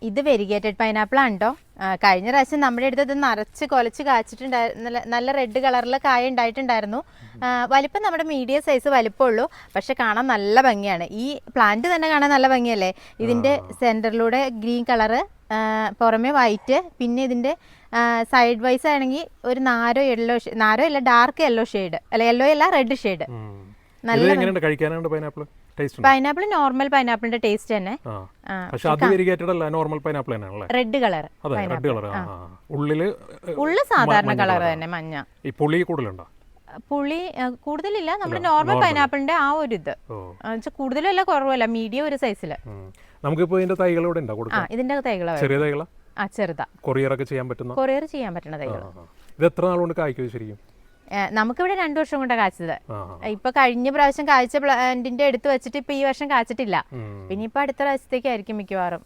ഇത് variegated pineapple ആണ് കേട്ടോ. കഴിഞ്ഞ പ്രാവശ്യം നമ്മുടെ അടുത്ത് നിറച്ച് കൊലച്ച് കാച്ചിട്ടുണ്ടായിരുന്നു. നല്ല റെഡ് കളറിൽ കായ ഉണ്ടായിട്ടുണ്ടായിരുന്നു. വലിപ്പം നമ്മുടെ മീഡിയം സൈസ് വലിപ്പമുള്ളൂ, പക്ഷെ കാണാൻ നല്ല ഭംഗിയാണ്. ഈ പ്ലാന്റ് തന്നെ കാണാൻ നല്ല ഭംഗിയല്ലേ. ഇതിൻ്റെ സെൻറ്ററിലൂടെ ഗ്രീൻ കളറ്, പുറമെ വൈറ്റ്, പിന്നെ ഇതിൻ്റെ സൈഡ് വൈസ് ആണെങ്കിൽ ഒരു നാരോ അല്ല ഡാർക്ക് യെല്ലോ ഷെയ്ഡ്, അല്ല യെല്ലോ അല്ല റെഡ് ഷെയ്ഡ്. നല്ല പൈനാപ്പിൾ നോർമൽ പൈനാപ്പിളിന്റെ ടേസ്റ്റ് തന്നെ. റെഡ് കളർ, ഉള്ളു സാധാരണ കളർ തന്നെ, മഞ്ഞ. പുളി കൂടുതലില്ല, നമ്മുടെ നോർമൽ പൈനാപ്പിളിന്റെ ആ ഒരു ഇത് കൂടുതലല്ല കുറവല്ല, മീഡിയം ഒരു സൈസില്. ഇതിന്റെ തൈകളാ ചെറുതാ, കൊറിയർ ചെയ്യാൻ പറ്റുന്ന തൈകൾ. നമുക്കിവിടെ 2 വർഷം കൊണ്ട് കായ്ച്ചത്. ഇപ്പൊ കഴിഞ്ഞ പ്രാവശ്യം കായ്ച്ച പ്ലാന്റിന്റെ എടുത്ത് വെച്ചിട്ട് ഇപ്പൊ ഈ വർഷം കായ്ച്ചിട്ടില്ല. പിന്നെ ഇപ്പൊ അടുത്ത പ്രാവശ്യത്തേക്കായിരിക്കും മിക്കവാറും.